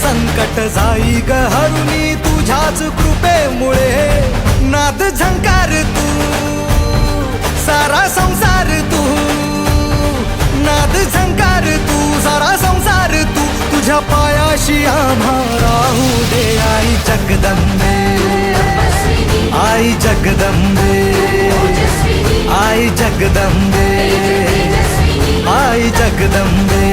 संकट जाई ग हरुनी तुझ्याच कृपेमुळे नाद झंकार तू सारा संसार तू नाद झंकार तू सारा संसार तू तुझ्या पायाशी आम्हा राहू दे आई जगदंबे आई जगदंबे आई जगदंबे आई जगदंबे